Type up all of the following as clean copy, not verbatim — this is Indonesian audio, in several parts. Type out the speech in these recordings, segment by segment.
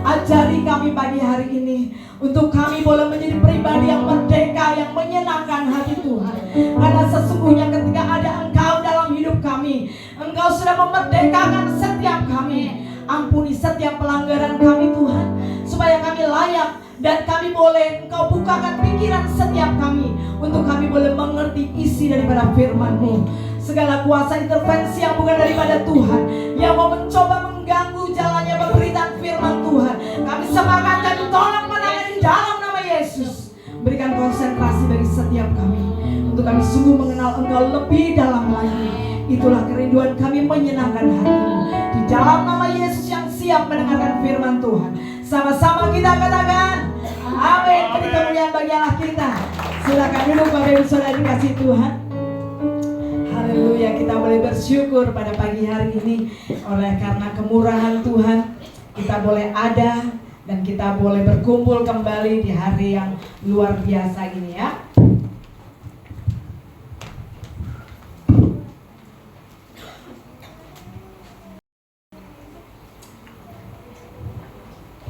Ajari kami pagi hari ini untuk kami boleh menjadi pribadi yang merdeka, yang menyenangkan hati Tuhan. Karena sesungguhnya ketika ada Engkau dalam hidup kami, Engkau sudah memerdekakan setiap kami. Ampuni setiap pelanggaran kami Tuhan, supaya kami layak dan kami boleh Engkau bukakan pikiran setiap kami untuk kami boleh mengerti isi daripada firman-Mu. Segala kuasa intervensi yang bukan daripada Tuhan, yang mau mencoba mengganggu jalannya pemberitaan firman Tuhan, kami sepakat dan tolong menangani dalam nama Yesus. Berikan konsentrasi bagi setiap kami untuk kami sungguh mengenal Engkau lebih dalam lagi. Itulah kerinduan kami menyenangkan hati-Mu. Di dalam nama Yesus yang siap mendengarkan firman Tuhan, sama-sama kita katakan amin. Beri kemuliaan bagi Allah kita. Silakan duduk Bapak Ibu Saudara dikasih Tuhan. Haleluya, kita boleh bersyukur pada pagi hari ini oleh karena kemurahan Tuhan kita boleh ada dan kita boleh berkumpul kembali di hari yang luar biasa ini ya.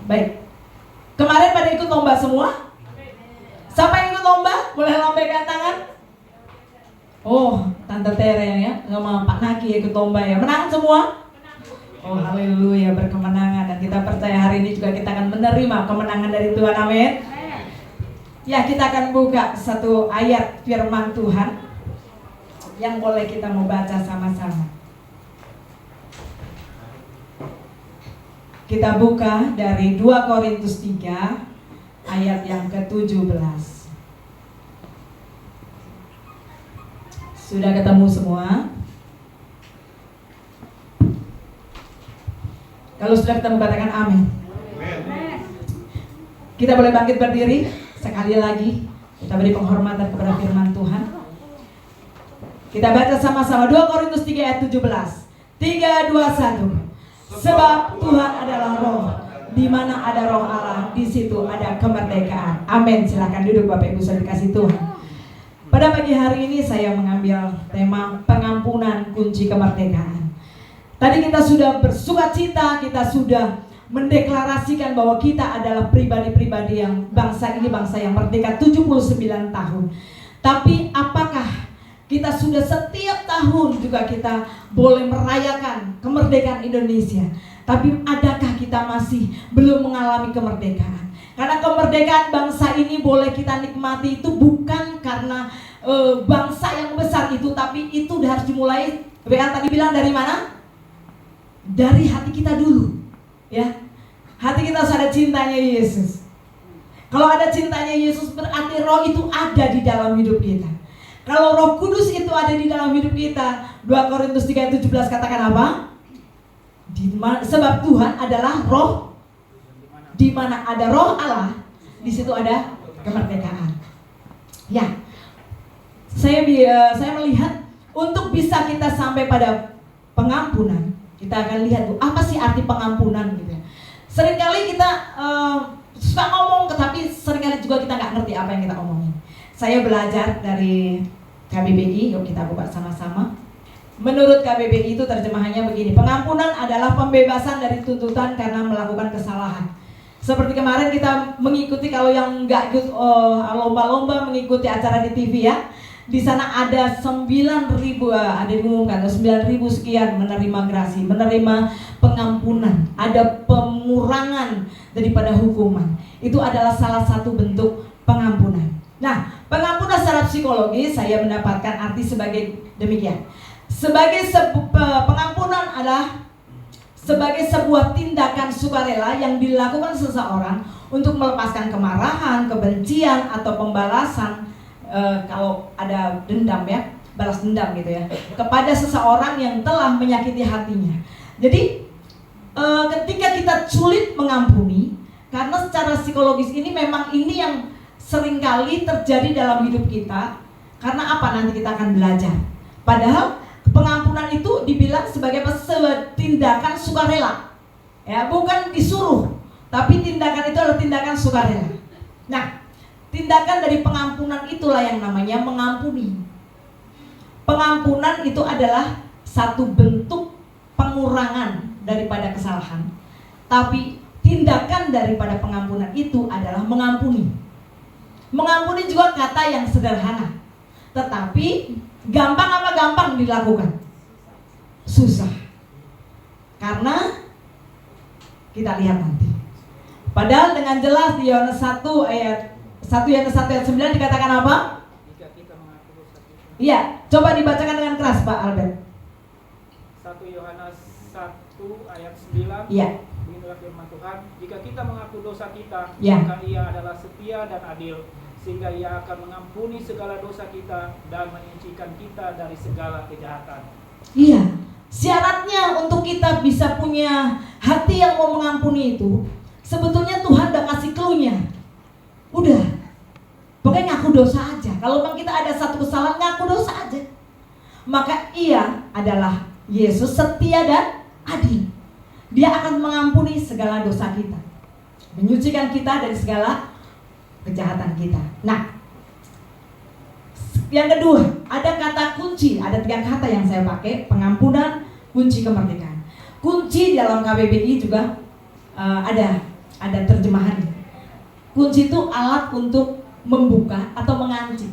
Baik, kemarin pada ikut lomba semua? Siapa yang ikut lomba? Boleh lambaikan tangan? Oh, Tante Tere ya, sama Pak Naki ikut lomba ya. Menang semua? Oh, haleluya, berkemenangan. Dan kita percaya hari ini juga kita akan menerima kemenangan dari Tuhan, amin. Ya, kita akan buka satu ayat firman Tuhan yang boleh kita mau baca sama-sama. Kita buka dari 2 Korintus 3 ayat yang ke-17. Sudah ketemu semua? Kalau sudah ketemu katakan amin. Kita boleh bangkit berdiri sekali lagi. Kita beri penghormatan kepada firman Tuhan. Kita baca sama-sama 2 Korintus 3 ayat 17. 3, 2, 1. Sebab Tuhan adalah roh, di mana ada roh Allah, di situ ada kemerdekaan. Amin. Silakan duduk Bapak Ibu Saudara dikasih Tuhan. Pada pagi hari ini saya mengambil tema pengampunan kunci kemerdekaan. Tadi kita sudah bersukacita, kita sudah mendeklarasikan bahwa kita adalah pribadi-pribadi yang bangsa ini bangsa yang merdeka 79 tahun. Tapi apakah kita sudah setiap tahun juga kita boleh merayakan kemerdekaan Indonesia? Tapi adakah kita masih belum mengalami kemerdekaan? Karena kemerdekaan bangsa ini boleh kita nikmati itu bukan karena bangsa yang besar itu, tapi itu harus dimulai. WA tadi bilang dari mana? Dari hati kita dulu, ya. Hati kita harus ada cintanya Yesus. Kalau ada cintanya Yesus berarti roh itu ada di dalam hidup kita. Kalau Roh Kudus itu ada di dalam hidup kita, 2 Korintus 3:17 katakan apa? Sebab Tuhan adalah roh. Di mana ada roh Allah, di situ ada kemerdekaan. Ya, saya melihat untuk bisa kita sampai pada pengampunan, kita akan lihat apa sih arti pengampunan gitu ya. Seringkali kita suka ngomong, tetapi seringkali juga kita nggak ngerti apa yang kita omongin. Saya belajar dari KBBI, yuk kita buka sama-sama. Menurut KBBI itu terjemahannya begini: pengampunan adalah pembebasan dari tuntutan karena melakukan kesalahan. Seperti kemarin kita mengikuti, kalau yang nggak ikut lomba-lomba mengikuti acara di TV ya, di sana ada 9.000, ada diumumkan 9.000 sekian menerima grasi, menerima pengampunan, ada pengurangan daripada hukuman. Itu adalah salah satu bentuk pengampunan. Nah, pengampunan secara psikologis saya mendapatkan arti sebagai demikian. Pengampunan adalah sebagai sebuah tindakan sukarela yang dilakukan seseorang untuk melepaskan kemarahan, kebencian atau pembalasan, kalau ada dendam ya, balas dendam gitu ya, kepada seseorang yang telah menyakiti hatinya. Jadi ketika kita sulit mengampuni, karena secara psikologis ini memang ini yang seringkali terjadi dalam hidup kita. Karena apa? Nanti kita akan belajar. Padahal pengampunan itu dibilang sebagai tindakan sukarela, ya, bukan disuruh, tapi tindakan itu adalah tindakan sukarela. Nah, tindakan dari pengampunan itulah yang namanya mengampuni. Pengampunan itu adalah satu bentuk pengurangan daripada kesalahan, tapi tindakan daripada pengampunan itu adalah mengampuni. Mengampuni juga kata yang sederhana, tetapi gampang apa gampang dilakukan? Susah. Karena kita lihat nanti. Padahal dengan jelas di Yohanes 1 ayat 9 dikatakan apa? Jika kita mengaku dosa kita. Iya, coba dibacakan dengan keras Pak Albert. 1 Yohanes 1 ayat 9. Iya. Beginilah firman Tuhan, jika kita mengaku dosa kita, Ya. maka Ia adalah setia dan adil, sehingga Ia akan mengampuni segala dosa kita dan menyucikan kita dari segala kejahatan. Iya. Syaratnya untuk kita bisa punya hati yang mau mengampuni itu, sebetulnya Tuhan udah kasih clue-nya. Udah, pokoknya ngaku dosa aja. Kalau memang kita ada satu kesalahan, ngaku dosa aja. Maka Ia adalah Yesus setia dan adil. Dia akan mengampuni segala dosa kita, menyucikan kita dari segala kejahatan kita. Nah, yang kedua, ada kata kunci, ada 3 kata yang saya pakai: pengampunan, kunci kemerdekaan. Kunci dalam KBBI juga ada terjemahannya. Kunci itu alat untuk membuka atau mengancing.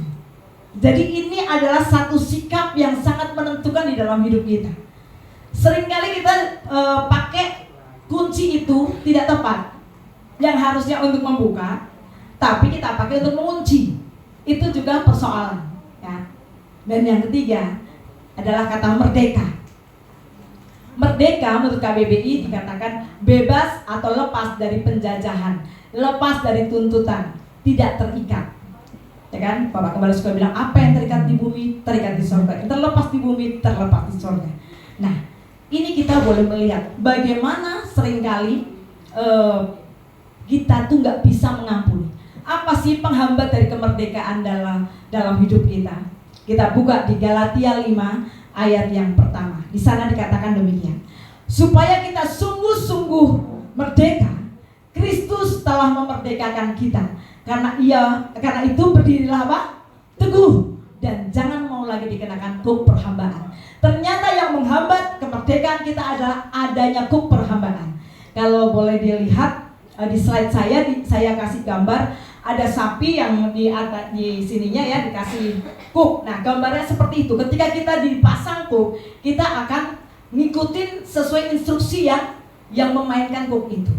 Jadi ini adalah satu sikap yang sangat menentukan di dalam hidup kita. Seringkali kita pakai kunci itu tidak tepat, yang harusnya untuk membuka, tapi kita pakai untuk mengunci. Itu juga persoalan, ya. Dan yang ketiga adalah kata merdeka. Merdeka menurut KBBI dikatakan bebas atau lepas dari penjajahan, lepas dari tuntutan, tidak terikat. Ya kan? Bapak Kepala Sekolah bilang, apa yang terikat di bumi terikat di surga, yang terlepas di bumi terlepas di surga. Nah, ini kita boleh melihat bagaimana seringkali kita tuh nggak bisa mengampuni. Apa sih penghambat dari kemerdekaan dalam hidup kita? Kita buka di Galatia 5 ayat yang pertama. Di sana dikatakan demikian: supaya kita sungguh-sungguh merdeka, Kristus telah memerdekakan kita. Karena itu berdirilah apa? Teguh, dan jangan mau lagi dikenakan kuk perhambaan. Ternyata yang menghambat kemerdekaan kita adalah adanya kuk perhambaan. Kalau boleh dilihat di slide saya kasih gambar, ada sapi yang di sininya ya dikasih kuk. Nah, gambarnya seperti itu. Ketika kita dipasang kuk, kita akan ngikutin sesuai instruksi yang memainkan kuk itu.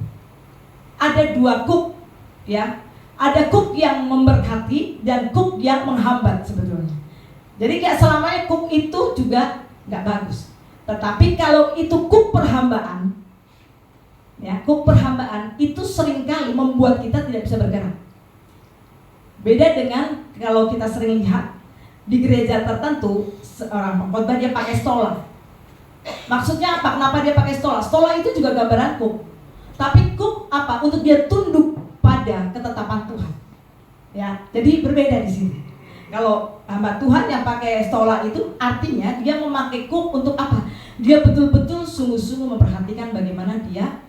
Ada 2 kuk, ya. Ada kuk yang memberkati dan kuk yang menghambat sebetulnya. Jadi kayak selamanya kuk itu juga nggak bagus. Tetapi kalau itu kuk perhambaan, Ya, kuk perhambaan itu seringkali membuat kita tidak bisa bergerak. Beda dengan kalau kita sering lihat di gereja tertentu seorang pengkhotbah dia pakai stola. Maksudnya apa? Kenapa dia pakai stola? Stola itu juga gambaran kuk. Tapi kuk apa? Untuk dia tunduk pada ketetapan Tuhan. Ya, jadi berbeda di sini. Kalau hamba Tuhan yang pakai stola itu artinya dia memakai kuk untuk apa? Dia betul-betul sungguh-sungguh memperhatikan bagaimana dia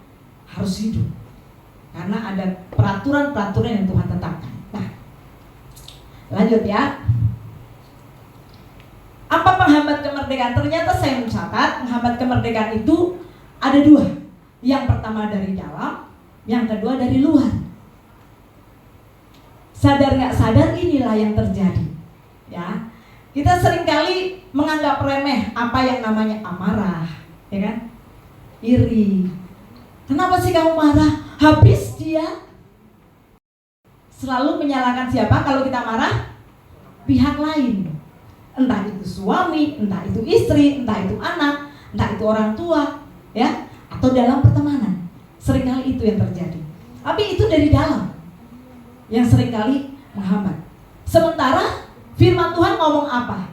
harus hidup. Karena ada peraturan-peraturan yang Tuhan tetapkan. Nah, lanjut ya. Apa penghambat kemerdekaan? Ternyata saya mencatat penghambat kemerdekaan itu ada dua. Yang pertama dari dalam, yang kedua dari luar. Sadar nggak sadar inilah yang terjadi. Ya, kita seringkali menganggap remeh apa yang namanya amarah, ya kan? Iri. Kenapa sih kamu marah? Habis dia selalu menyalahkan siapa kalau kita marah? Pihak lain. Entah itu suami, entah itu istri, entah itu anak, entah itu orang tua, ya, atau dalam pertemanan. Seringkali itu yang terjadi. Tapi itu dari dalam yang seringkali menghambat. Sementara firman Tuhan ngomong apa?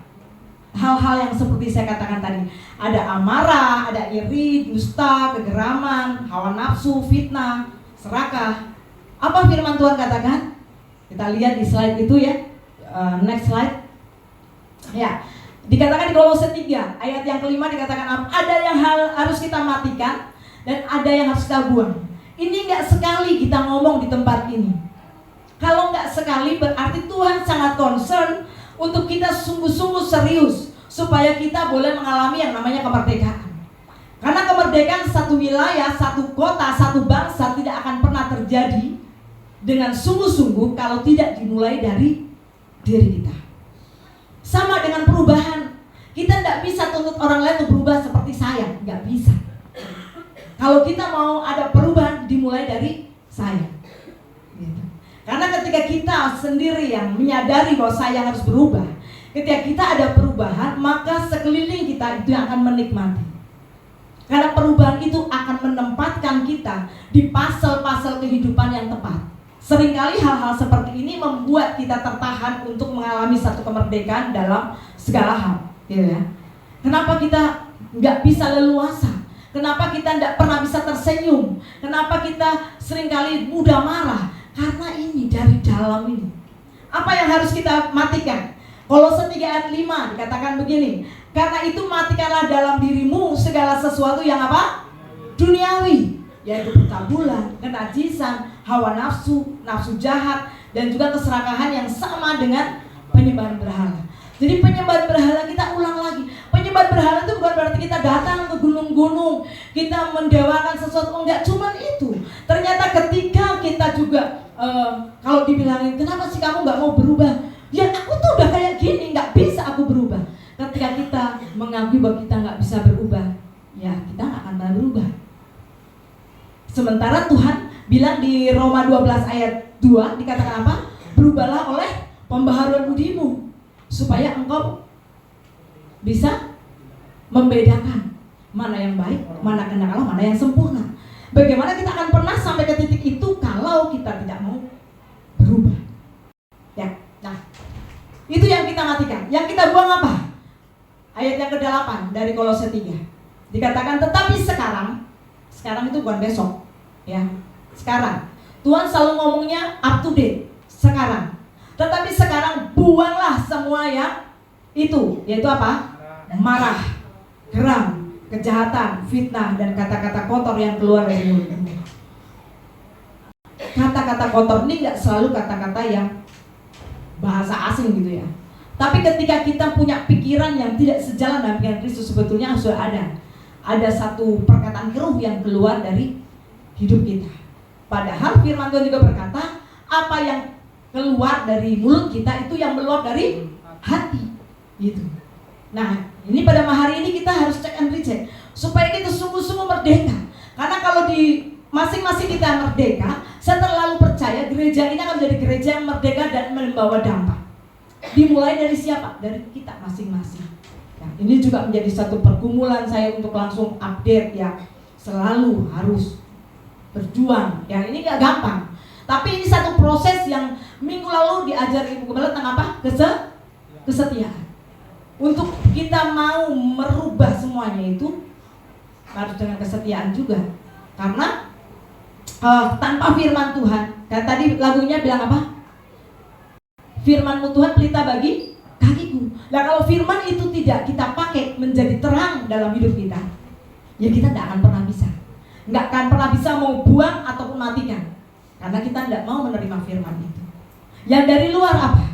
Hal-hal yang seperti saya katakan tadi. Ada amarah, ada iri, dusta, kegeraman, hawa nafsu, fitnah, serakah. Apa firman Tuhan katakan? Kita lihat di slide itu ya. Next slide. Ya, dikatakan di Kolose 3 ayat yang kelima dikatakan apa? Ada yang harus kita matikan dan ada yang harus kita buang. Ini nggak sekali kita ngomong di tempat ini. Kalau nggak sekali berarti Tuhan sangat concern untuk kita sungguh-sungguh serius supaya kita boleh mengalami yang namanya kemerdekaan. Karena kemerdekaan satu wilayah, satu kota, satu bangsa tidak akan pernah terjadi dengan sungguh-sungguh kalau tidak dimulai dari diri kita. Sama dengan perubahan. Kita tidak bisa tuntut orang lain untuk berubah seperti saya. Nggak bisa. Kalau kita mau ada perubahan, dimulai dari saya. Gitu. Karena ketika kita sendiri yang menyadari bahwa saya harus berubah, ketika kita ada perubahan, maka sekeliling kita itu yang akan menikmati. Karena perubahan itu akan menempatkan kita di pasal-pasal kehidupan yang tepat. Seringkali hal-hal seperti ini membuat kita tertahan untuk mengalami satu kemerdekaan dalam segala hal, gitu ya. Kenapa kita nggak bisa leluasa? Kenapa kita nggak pernah bisa tersenyum? Kenapa kita seringkali mudah marah? Karena ini dari dalam ini. Apa yang harus kita matikan? Kolose 3 ayat 5 dikatakan begini. Karena itu matikanlah dalam dirimu segala sesuatu yang apa? Duniawi. Yaitu percabulan, kenajisan, hawa nafsu, nafsu jahat, dan juga keserakahan yang sama dengan penyembahan berhala. Jadi penyembahan berhala kita ulang lagi. Penyembahan berhala itu bukan berarti kita datang ke gunung-gunung, kita mendewakan sesuatu, enggak cuma itu. Ternyata ketika kita juga kalau dibilangin, kenapa sih kamu nggak mau berubah? Ya aku tuh udah kayak gini, nggak bisa aku berubah. Ketika kita mengakui bahwa kita nggak bisa berubah, ya kita nggak akan pernah berubah. Sementara Tuhan bilang di Roma 12 ayat 2 dikatakan apa? Berubahlah oleh pembaharuan budimu supaya engkau bisa membedakan mana yang baik, mana kehendak Allah, mana yang sempurna. Bagaimana kita akan pernah sampai ke titik itu kalau kita tidak mau berubah? Ya, nah itu yang kita matikan. Yang kita buang apa? Ayat yang ke-8 dari Kolose 3 dikatakan, tetapi sekarang itu bukan besok. Ya, sekarang Tuhan selalu ngomongnya up to date, sekarang. Tetapi sekarang buanglah semua yang itu, yaitu apa? Marah, geram, kejahatan, fitnah, dan kata-kata kotor yang keluar dari mulutmu. Kata-kata kotor ini nggak selalu kata-kata yang bahasa asing gitu ya. Tapi ketika kita punya pikiran yang tidak sejalan dengan pikiran Kristus, sebetulnya sudah ada satu perkataan keruh yang keluar dari hidup kita. Padahal firman Tuhan juga berkata, apa yang keluar dari mulut kita itu yang meluap dari hati, gitu. Nah, ini pada hari ini kita harus cek and recheck supaya kita sungguh-sungguh merdeka. Karena kalau di masing-masing kita merdeka, saya terlalu percaya gereja ini akan menjadi gereja yang merdeka dan membawa dampak. Dimulai dari siapa? Dari kita masing-masing. Nah, ini juga menjadi satu pergumulan saya untuk langsung update ya. Selalu harus berjuang. Ya ini gak gampang. Tapi ini satu proses yang minggu lalu diajar Ibu Gembala tentang apa? Kesetiaan. Untuk kita mau merubah semuanya itu harus dengan kesetiaan juga. Karena tanpa firman Tuhan, dan tadi lagunya bilang apa? Firman-Mu Tuhan pelita bagi kakiku. Nah kalau firman itu tidak kita pakai menjadi terang dalam hidup kita, ya kita tidak akan pernah bisa. Nggak akan pernah bisa mau buang ataupun matikan. Karena kita tidak mau menerima firman itu. Yang dari luar apa?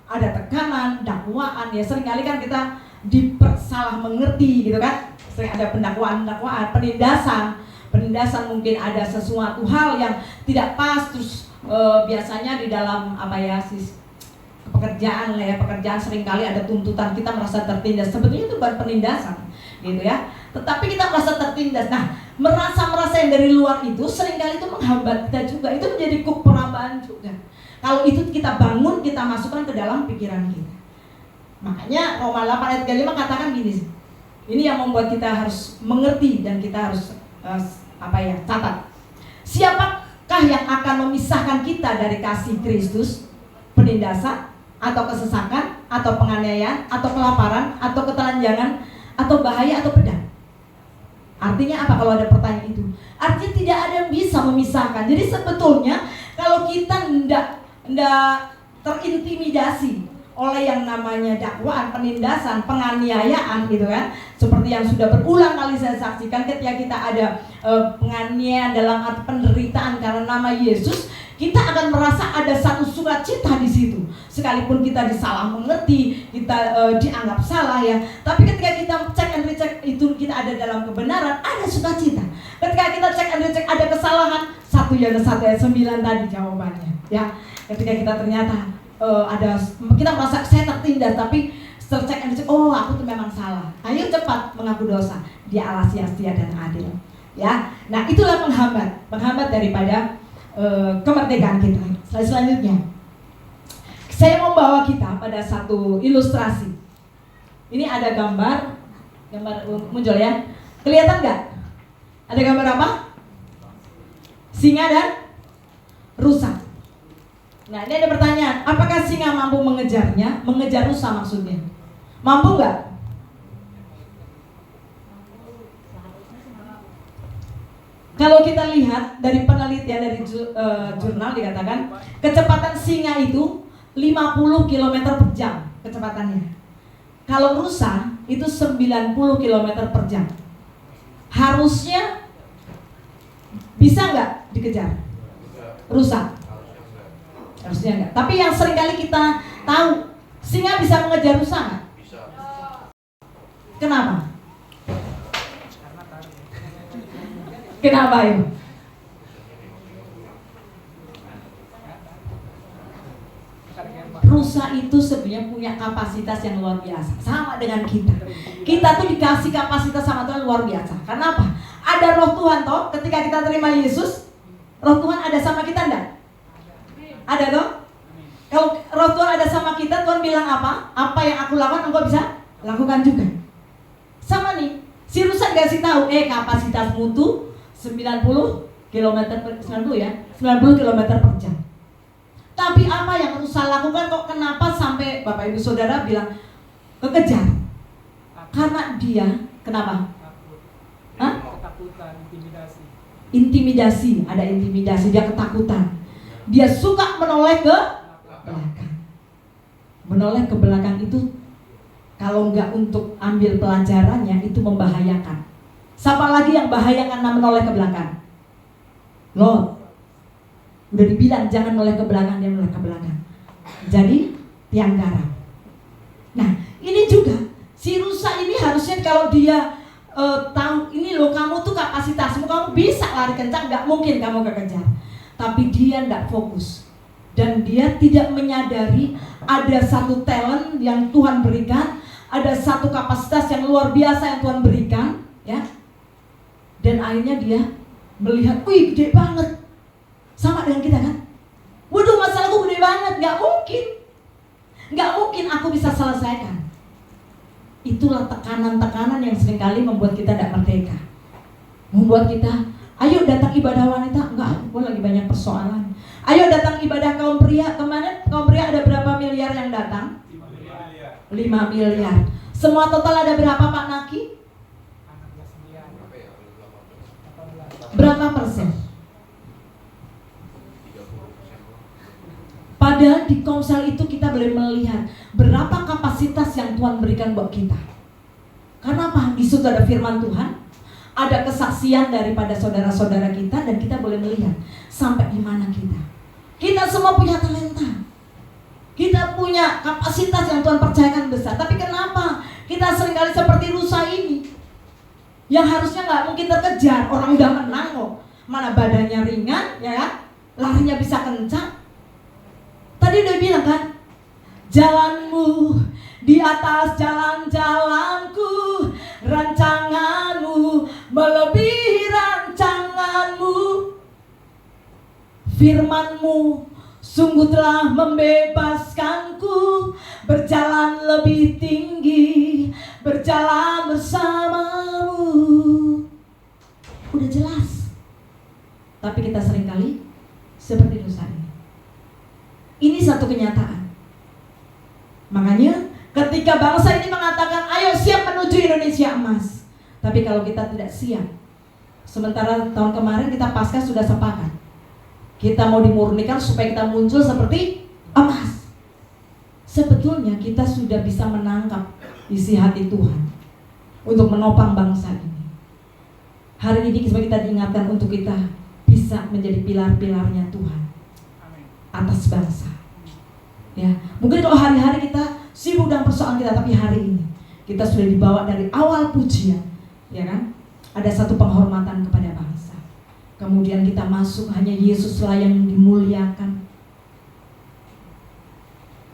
Ada tekanan, dakwaan. Ya seringkali kan kita dipersalah mengerti gitu kan. Sering ada pendakwaan, penindasan mungkin ada sesuatu hal yang tidak pas. Terus biasanya di dalam apa ya pekerjaan lah ya, pekerjaan seringkali ada tuntutan, kita merasa tertindas. Sebetulnya itu bukan penindasan gitu ya, tetapi kita merasa tertindas. Nah merasa yang dari luar itu seringkali itu menghambat kita juga. Itu menjadi perambaan juga. Kalau itu kita bangun, kita masukkan ke dalam pikiran kita. Makanya Roma 8 ayat 35 katakan gini. Ini yang membuat kita harus mengerti dan kita harus catat. Siapakah yang akan memisahkan kita dari kasih Kristus? Penindasan atau kesesakan atau penganiayaan atau kelaparan atau ketelanjangan atau bahaya atau pedang? Artinya apa kalau ada pertanyaan itu? Artinya tidak ada yang bisa memisahkan. Jadi sebetulnya kalau kita tidak terintimidasi oleh yang namanya dakwaan, penindasan, penganiayaan gitu kan, seperti yang sudah berulang kali saya saksikan ketika kita ada penganiayaan dalam arti penderitaan karena nama Yesus, kita akan merasa ada satu sukacita di situ. Sekalipun kita disalah mengerti, kita dianggap salah ya, tapi ketika kita cek and recheck itu kita ada dalam kebenaran, ada sukacita. Ketika kita cek and recheck ada kesalahan, 1 Yohanes 1 ayat 9 tadi jawabannya ya. Ketika kita ternyata kita merasa saya tertindas, tapi setelah cek and recheck, oh aku tuh memang salah. Ayo cepat mengaku dosa. Dia Allah yang setia dan adil. Ya, nah itulah penghambat daripada kemerdekaan kita. Selanjutnya, saya mau bawa kita pada satu ilustrasi. Ini ada gambar muncul ya. Kelihatan nggak? Ada gambar apa? Singa dan rusa. Nah ini ada pertanyaan, apakah singa mampu mengejarnya? Mengejar rusa maksudnya. Mampu nggak? Kalau kita lihat dari penelitian dari jurnal dikatakan kecepatan singa itu 50 km per jam kecepatannya. Kalau rusa itu 90 km per jam. Harusnya bisa nggak dikejar rusa? Harusnya enggak. Tapi yang seringkali kita tahu, singa bisa mengejar rusa nggak? Bisa. Kenapa? Kenapa ya? Rusa itu sebenarnya punya kapasitas yang luar biasa, sama dengan kita. Kita tuh dikasih kapasitas sama Tuhan luar biasa. Karena apa? Ada Roh Tuhan toh. Ketika kita terima Yesus, Roh Tuhan ada sama kita enggak? Ada toh? Kalau Roh Tuhan ada sama kita, Tuhan bilang apa? Apa yang aku lakukan, engkau bisa lakukan juga. Sama nih, si rusa dikasih tahu, kapasitasmu tuh 90 km per 90 ya, 90 km per jam. Tapi apa yang rusa lakukan kok kenapa sampai Bapak Ibu Saudara bilang kekejar? Karena dia kenapa? Ketakutan, intimidasi, ada intimidasi, dia ketakutan. Dia suka menoleh ke belakang. Menoleh ke belakang itu kalau nggak untuk ambil pelajarannya itu membahayakan. Siapa lagi yang bahaya karena menoleh ke belakang? Lot. Udah dibilang jangan menoleh ke belakang, dia menoleh ke belakang. Jadi tiang garam. Nah ini juga si rusa ini harusnya kalau dia tahu ini loh kamu tuh kapasitasmu, kamu bisa lari kencang, nggak mungkin kamu kekejar. Tapi dia tidak fokus dan dia tidak menyadari ada satu talent yang Tuhan berikan, ada satu kapasitas yang luar biasa yang Tuhan berikan, ya. Dan akhirnya dia melihat, wih gede banget, sama dengan kita kan? Waduh masalahku gede banget, nggak mungkin aku bisa selesaikan. Itulah tekanan-tekanan yang seringkali membuat kita tidak merdeka, membuat kita Ayo datang ibadah wanita, enggak, gue lagi banyak persoalan. Ayo datang ibadah kaum pria. Kemarin kaum pria ada berapa miliar yang datang? 5 miliar. Semua total ada berapa Pak Naki? Berapa persen? Padahal di Komsel itu kita boleh melihat berapa kapasitas yang Tuhan berikan buat kita. Karena apa? Di situ ada firman Tuhan, ada kesaksian daripada saudara-saudara kita, dan kita boleh melihat sampai di mana kita. Kita semua punya talenta. Kita punya kapasitas yang Tuhan percayakan besar. Tapi kenapa kita seringkali seperti rusa ini? Yang harusnya nggak mungkin terkejar, orang udah menang kok. Mana badannya ringan, ya kan? Larinya bisa kencang. Tadi udah bilang kan, jalanmu di atas jalan-jalanku, rancanganmu melebihi rancanganmu. Firmanmu sungguh telah membebaskanku, berjalan lebih tinggi, berjalan bersamamu. Udah jelas. Tapi kita seringkali seperti dosa ini. Ini satu kenyataan. Makanya ketika bangsa ini mengatakan ayo siap menuju Indonesia emas, tapi kalau kita tidak siap, sementara tahun kemarin kita pasca sudah sepakat, kita mau dimurnikan supaya kita muncul seperti emas. Sebetulnya kita sudah bisa menangkap isi hati Tuhan untuk menopang bangsa ini. Hari ini kita diingatkan untuk kita bisa menjadi pilar-pilarnya Tuhan atas bangsa. Ya, mungkin kalau hari-hari kita sibuk dengan persoalan kita, tapi hari ini kita sudah dibawa dari awal pujian, ya kan? Ada satu penghormatan kepada bangsa. Kemudian kita masuk, hanya Yesuslah yang dimuliakan.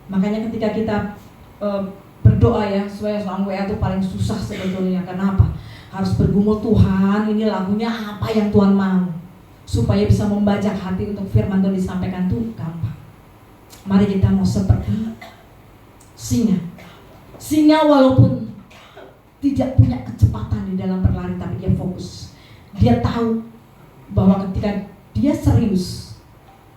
Makanya ketika kita berdoa ya, soal WA itu paling susah sebetulnya. Kenapa? Harus bergumul, Tuhan ini lagunya apa yang Tuhan mau, supaya bisa membajak hati untuk firman Tuhan disampaikan tuh gampang. Mari kita mau seperti singa. Singa walaupun tidak punya kecepatan di dalam berlari, tapi dia fokus. Dia tahu bahwa ketika dia serius,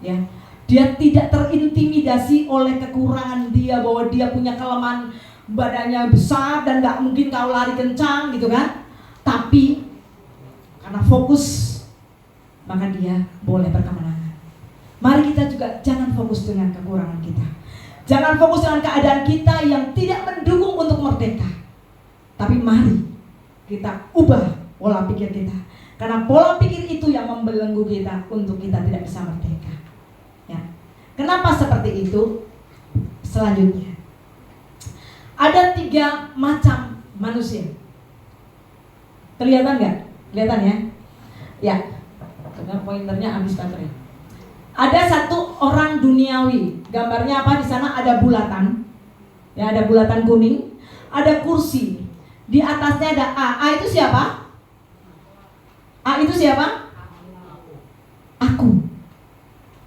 ya, dia tidak terintimidasi oleh kekurangan dia, bahwa dia punya kelemahan, badannya besar dan gak mungkin kau lari kencang gitu kan. Tapi karena fokus, maka dia boleh berkemenangan. Mari kita juga jangan fokus dengan kekurangan kita. Jangan fokus dengan keadaan kita yang tidak mendukung untuk merdeka. Tapi mari kita ubah pola pikir kita. Karena pola pikir itu yang membelenggu kita untuk kita tidak bisa merdeka. Ya. Kenapa seperti itu? Selanjutnya, ada 3 macam manusia. Kelihatan nggak? Kelihatan ya? Ya. Karena pointernya habis baterai. Ada satu orang duniawi. Gambarnya apa di sana? Ada bulatan. Ya, ada bulatan kuning. Ada kursi. Di atasnya ada A. A itu siapa? A itu siapa? Aku.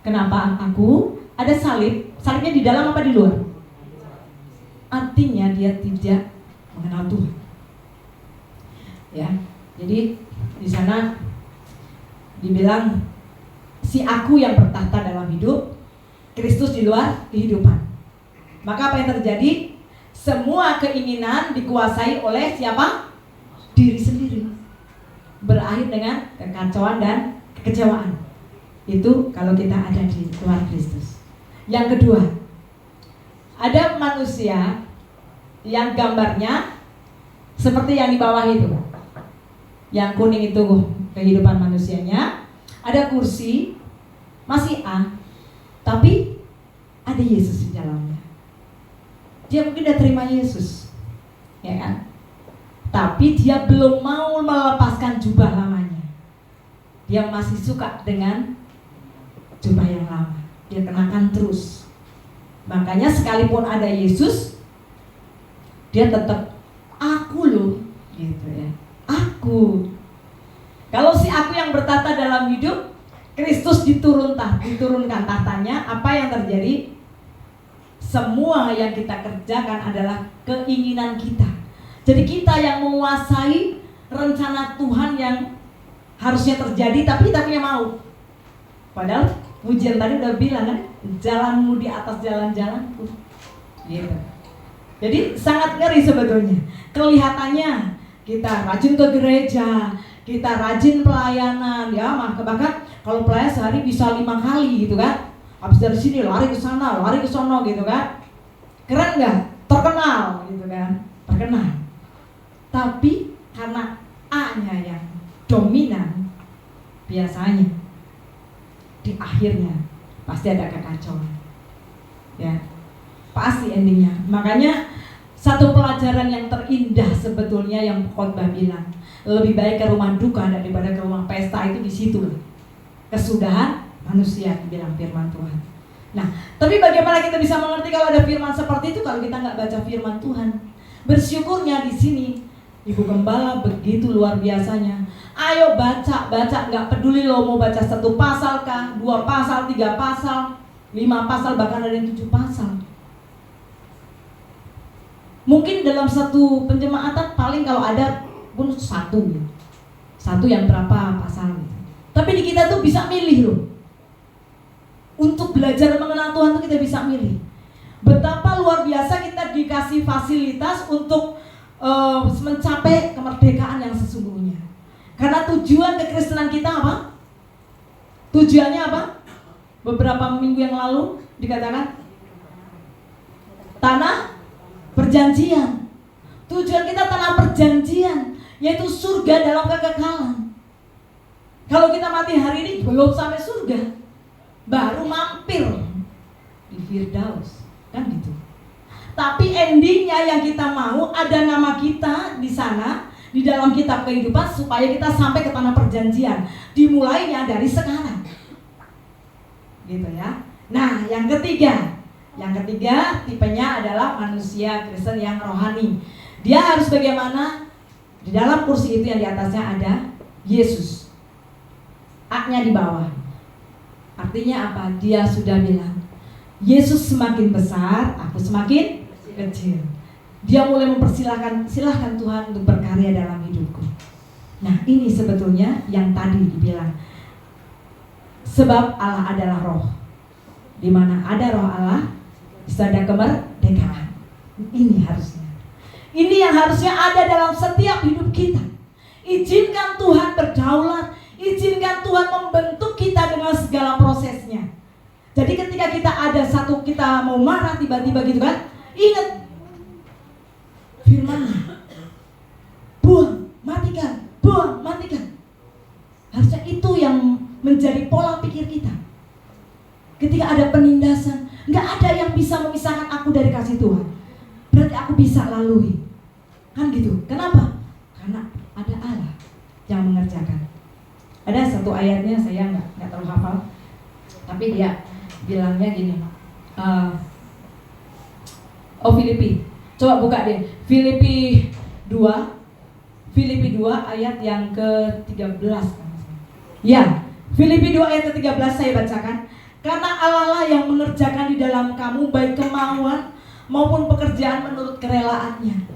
Kenapa aku? Ada salib. Salibnya di dalam apa di luar? Artinya dia tidak mengenal Tuhan. Ya. Jadi di sana dibilang si aku yang bertahta dalam hidup, Kristus di luar kehidupan. Maka apa yang terjadi? Semua keinginan dikuasai oleh siapa? Diri sendiri. Berakhir dengan kekacauan dan kekecewaan. Itu kalau kita ada di luar Kristus. Yang kedua, ada manusia yang gambarnya seperti yang di bawah itu. Yang kuning itu kehidupan manusianya. Ada kursi, masih A, tapi ada Yesus di dalamnya. Dia mungkin udah terima Yesus, ya kan? Tapi dia belum mau melepaskan jubah lamanya. Dia masih suka dengan jubah yang lama. Dia kenakan terus. Makanya sekalipun ada Yesus, dia tetap aku loh, gitu ya. Aku. Kalau si aku yang bertahta dalam hidup, Kristus diturunkan tahtanya, apa yang terjadi? Semua yang kita kerjakan adalah keinginan kita. Jadi kita yang menguasai rencana Tuhan yang harusnya terjadi, tapi kita punya mau. Padahal pujian tadi udah bilang kan, jalanmu di atas jalan-jalanku. Gitu. Jadi sangat ngeri sebetulnya. Kelihatannya kita rajin ke gereja, kita rajin pelayanan, ya bahkan kalau pelayan sehari bisa 5 kali gitu kan. Habis dari sini lari ke sana, lari ke sono gitu kan. Keren nggak? Terkenal gitu kan, terkenal. Tapi karena A-nya yang dominan, biasanya di akhirnya pasti ada kekacauan, ya pasti endingnya. Makanya satu pelajaran yang terindah sebetulnya yang khotbah bilang, lebih baik ke rumah duka daripada ke rumah pesta, itu di situ kesudahan manusia, bilang firman Tuhan. Nah, tapi bagaimana kita bisa mengerti kalau ada firman seperti itu kalau kita nggak baca firman Tuhan? Bersyukurnya di sini Ibu Gembala begitu luar biasanya. Ayo baca, nggak peduli lo mau baca 1 pasal kah, 2 pasal, 3 pasal, 5 pasal, bahkan ada yang 7 pasal. Mungkin dalam satu penjemaatan paling kalau ada pun 1 gitu. 1 yang berapa pasal gitu. Tapi di kita tuh bisa milih loh. Untuk belajar mengenal Tuhan tuh kita bisa milih. Betapa luar biasa kita dikasih fasilitas untuk mencapai kemerdekaan yang sesungguhnya. Karena tujuan kekristenan kita apa? Tujuannya apa? Beberapa minggu yang lalu dikatakan tanah perjanjian. Tujuan kita tanah perjanjian, yaitu surga dalam kekekalan. Kalau kita mati hari ini belum sampai surga, baru mampir di Firdaus, kan gitu. Tapi endingnya yang kita mau ada nama kita di sana, di dalam kitab kehidupan, supaya kita sampai ke tanah perjanjian. Dimulainya dari sekarang, gitu ya. Nah, yang ketiga tipenya adalah manusia Kristen yang rohani. Dia harus bagaimana? Di dalam kursi itu yang di atasnya ada Yesus, A-nya di bawah. Artinya apa? Dia sudah bilang, Yesus semakin besar, aku semakin kecil. Dia mulai mempersilahkan Tuhan untuk berkarya dalam hidupku. Nah, ini sebetulnya yang tadi dibilang, sebab Allah adalah roh. Di mana ada roh Allah, ada kemerdekaan. Ini harusnya. Ini yang harusnya ada dalam setiap hidup kita. Izinkan Tuhan berdaulat, izinkan Tuhan membentuk kita dengan segala prosesnya. Jadi ketika kita ada satu, kita mau marah tiba-tiba gitu kan, ingat firman-Nya. Buang, matikan. Harusnya itu yang menjadi pola pikir kita. Ketika ada penindasan, nggak ada yang bisa memisahkan aku dari kasih Tuhan. Berarti aku bisa lalui. Kan gitu. Kenapa? Karena ada Allah yang mengerjakan. Ada satu ayatnya saya nggak terlalu hafal, tapi dia bilangnya gini. Filipi. Coba buka deh. Filipi 2 ayat yang ke-13. Ya, Filipi 2 ayat ke-13 saya bacakan. Karena Allah lah yang mengerjakan di dalam kamu baik kemauan maupun pekerjaan menurut kerelaannya.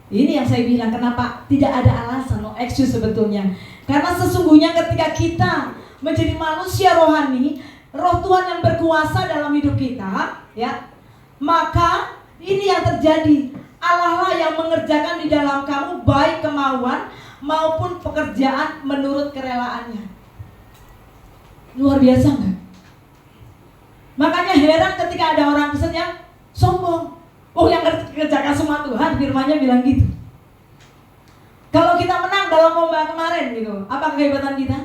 Ini yang saya bilang, kenapa tidak ada alasan, no excuse sebetulnya. Karena sesungguhnya ketika kita menjadi manusia rohani, roh Tuhan yang berkuasa dalam hidup kita, ya, maka ini yang terjadi. Allah lah yang mengerjakan di dalam kamu baik kemauan maupun pekerjaan menurut kerelaannya. Luar biasa nggak? Makanya heran ketika ada orang Kristen yang sombong. Oh, yang kerjakan semua Tuhan, firman-Nya bilang gitu. Kalau kita menang dalam lomba kemarin gitu, apa kehebatan kita?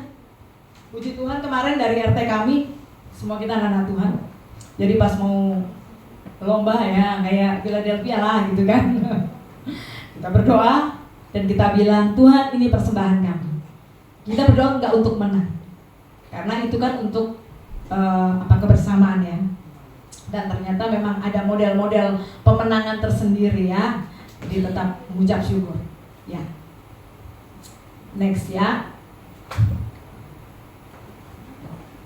Puji Tuhan kemarin dari RT kami, semua kita anak-anak Tuhan. Jadi pas mau lomba ya, kayak Philadelphia lah gitu kan. Kita berdoa dan kita bilang, Tuhan ini persembahan kami. Kita berdoa enggak untuk menang, karena itu kan untuk kebersamaan ya. Dan ternyata memang ada model-model pemenangan tersendiri ya. Jadi tetap mengucap syukur ya. Next ya.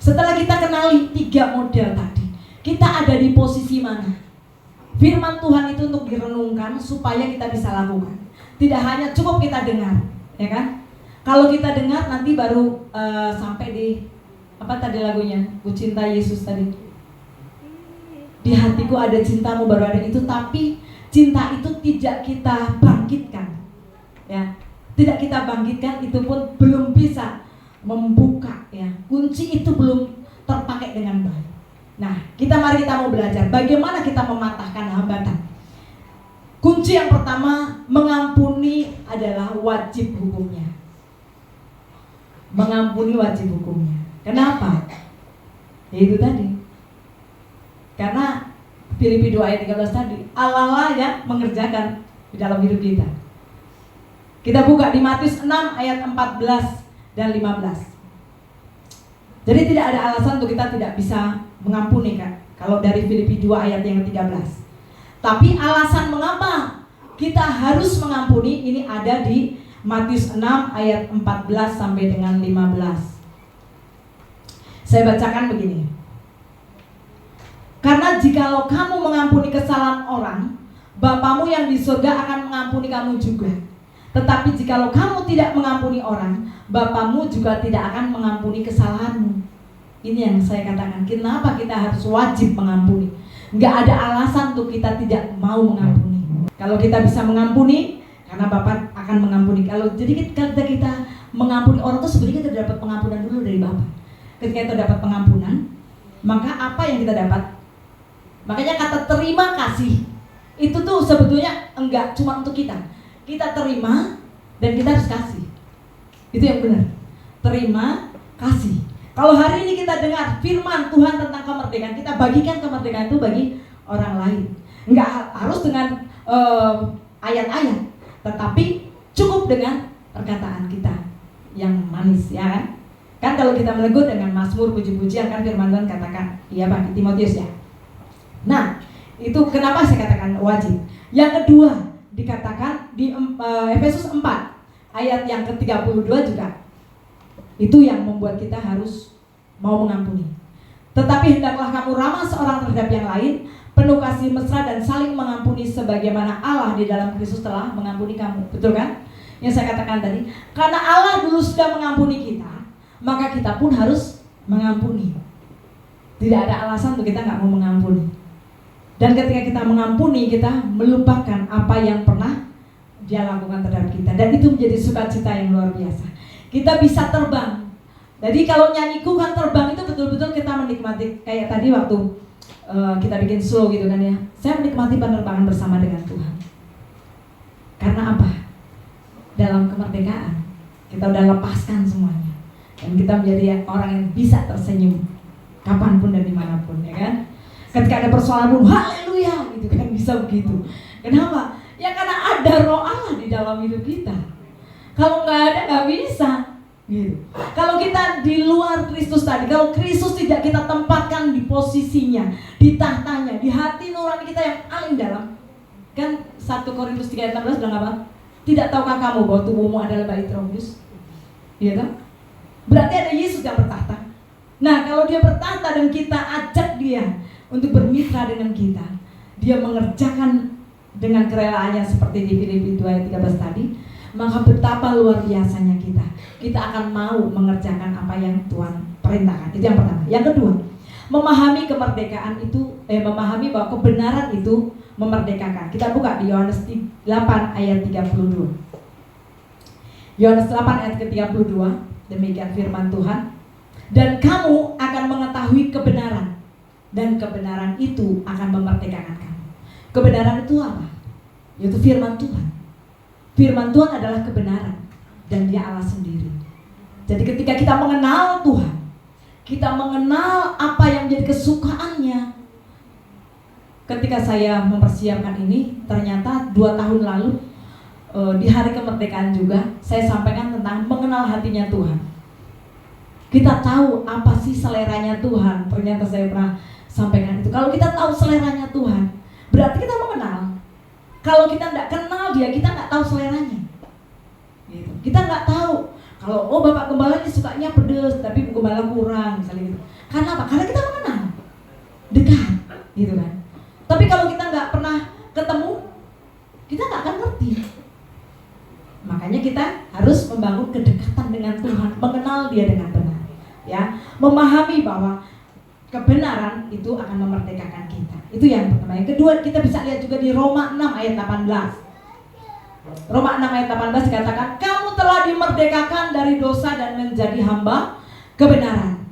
Setelah kita kenali 3 model tadi, kita ada di posisi mana? Firman Tuhan itu untuk direnungkan supaya kita bisa lakukan. Tidak hanya cukup kita dengar, ya kan? Kalau kita dengar nanti baru sampai di apa tadi lagunya? Ku cinta Yesus tadi. Di hatiku ada cintamu, baru ada itu. Tapi cinta itu tidak kita bangkitkan, ya. Tidak kita bangkitkan, itu pun belum bisa membuka, ya. Kunci itu belum terpakai dengan baik. Nah, mari kita mau belajar bagaimana kita mematahkan hambatan. Kunci yang pertama, mengampuni adalah wajib hukumnya. Mengampuni wajib hukumnya. Kenapa? Ya itu tadi. Karena Filipi 2 ayat 13 tadi, Allah lah yang mengerjakan di dalam hidup kita. Kita buka di Matius 6 ayat 14 dan 15. Jadi tidak ada alasan untuk kita tidak bisa mengampuni, kan? Kalau dari Filipi 2 ayat yang ke-13. Tapi alasan mengapa kita harus mengampuni ini ada di Matius 6 ayat 14 sampai dengan 15. Saya bacakan begini. Karena jikalau kamu mengampuni kesalahan orang, Bapamu yang di surga akan mengampuni kamu juga. Tetapi jikalau kamu tidak mengampuni orang, Bapamu juga tidak akan mengampuni kesalahanmu. Ini yang saya katakan, kenapa kita harus wajib mengampuni. Nggak ada alasan untuk kita tidak mau mengampuni. Kalau kita bisa mengampuni, karena Bapa akan mengampuni. Jadi ketika kita mengampuni orang itu sebenarnya kita dapat pengampunan dulu dari Bapa. Ketika kita dapat pengampunan, maka apa yang kita dapat? Makanya kata terima kasih itu tuh sebetulnya enggak cuma untuk kita. Kita terima dan kita harus kasih. Itu yang benar. Terima kasih. Kalau hari ini kita dengar firman Tuhan tentang kemerdekaan, kita bagikan kemerdekaan itu bagi orang lain. Enggak harus dengan ayat-ayat, tetapi cukup dengan perkataan kita yang manis, ya kan? Kan kalau kita menegur dengan mazmur puji-pujian, kan firman Tuhan katakan, iya Pak, di Timotius ya. Nah, itu kenapa saya katakan wajib. Yang kedua, dikatakan di Efesus 4 ayat yang ke-32 juga. Itu yang membuat kita harus mau mengampuni. Tetapi hendaklah kamu ramah seorang terhadap yang lain, penuh kasih mesra dan saling mengampuni sebagaimana Allah di dalam Kristus telah mengampuni kamu. Betul kan? Yang saya katakan tadi. Karena Allah dulu sudah mengampuni kita, maka kita pun harus mengampuni. Tidak ada alasan untuk kita nggak mau mengampuni. Dan ketika kita mengampuni, kita melupakan apa yang pernah Dia lakukan terhadap kita. Dan itu menjadi sukacita yang luar biasa. Kita bisa terbang. Jadi kalau nyanyiku kan terbang itu betul-betul kita menikmati. Kayak tadi waktu kita bikin slow gitu kan ya. Saya menikmati penerbangan bersama dengan Tuhan. Karena apa? Dalam kemerdekaan kita udah lepaskan semuanya. Dan kita menjadi orang yang bisa tersenyum kapanpun dan dimanapun, ya kan? Ketika ada persoalan pun, haleluya, gitu kan, bisa begitu. Kenapa? Ya karena ada roh Allah di dalam hidup kita. Kalau nggak ada, nggak bisa, gitu. Kalau kita di luar Kristus tadi, kalau Kristus tidak kita tempatkan di posisinya, di tahtanya, di hati nurani kita yang paling dalam, kan 1 Korintus 3 ayat 16 bilang apa? Tidak tahukah kamu bahwa tubuhmu adalah bait Roh Kudus? Iya kan? Berarti ada Yesus yang bertahta. Nah, kalau Dia bertahta dan kita ajak Dia untuk bermitra dengan kita, Dia mengerjakan dengan kerelaannya seperti di Filipi 2 ayat 13 tadi, maka betapa luar biasanya kita. Kita akan mau mengerjakan apa yang Tuhan perintahkan. Itu yang pertama. Yang kedua, memahami kemerdekaan itu, memahami bahwa kebenaran itu memerdekakan. Kita buka di Yohanes 8 ayat 32. Yohanes 8 ayat ke-32, demikian firman Tuhan. Dan kamu akan mengetahui kebenaran, dan kebenaran itu akan memerdekakan kamu. Kebenaran itu apa? Yaitu firman Tuhan. Firman Tuhan adalah kebenaran, dan Dia Allah sendiri. Jadi ketika kita mengenal Tuhan, kita mengenal apa yang menjadi kesukaannya. Ketika saya mempersiapkan ini, ternyata 2 tahun lalu di hari kemerdekaan juga saya sampaikan tentang mengenal hatinya Tuhan. Kita tahu apa sih seleranya Tuhan. Ternyata saya pernah sampaikan itu. Kalau kita tahu seleranya Tuhan, berarti kita mengenal. Kalau kita tidak kenal Dia, kita nggak tahu seleranya. Gitu. Kita nggak tahu. Kalau Bapak Gembala ini sukanya pedes, tapi Bu Gembala kurang, misalnya gitu. Karena apa? Karena kita mengenal, dekat, gitu kan. Tapi kalau kita nggak pernah ketemu, kita nggak akan ngerti. Makanya kita harus membangun kedekatan mengenal Dia dengan benar. Ya, memahami bahwa kebenaran itu akan memerdekakan kita. Itu yang pertama. Yang kedua, kita bisa lihat juga di Roma 6 ayat 18. Roma 6 ayat 18 dikatakan, kamu telah dimerdekakan dari dosa dan menjadi hamba kebenaran.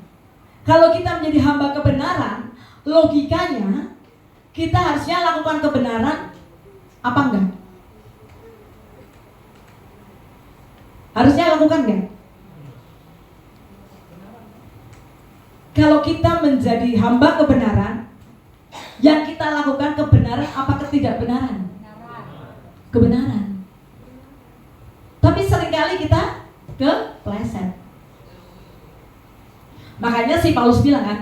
Kalau kita menjadi hamba kebenaran, logikanya kita harusnya lakukan kebenaran apa enggak? Harusnya lakukan enggak? Kalau kita menjadi hamba kebenaran, yang kita lakukan kebenaran apa ketidakbenaran? Kebenaran. Tapi seringkali kita kepleset. Makanya si Paulus bilang kan,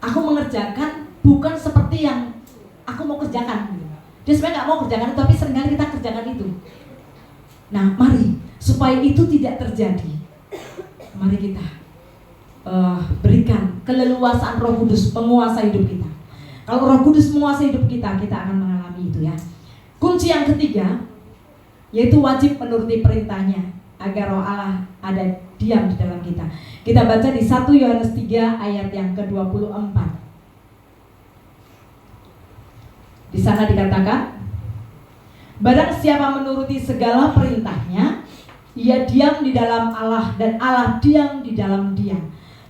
aku mengerjakan bukan seperti yang aku mau kerjakan. Dia sebenarnya gak mau kerjakan itu, tapi seringkali kita kerjakan itu. Nah, mari supaya itu tidak terjadi, mari kita berikan keleluasaan Roh Kudus menguasai hidup kita. Kalau Roh Kudus menguasai hidup kita, kita akan mengalami itu ya. Kunci yang ketiga, yaitu wajib menuruti perintahnya agar Roh Allah ada diam di dalam kita. Kita baca di 1 Yohanes 3 ayat yang ke-24. Di sana dikatakan, barang siapa menuruti segala perintahnya, ia diam di dalam Allah dan Allah diam di dalam dia.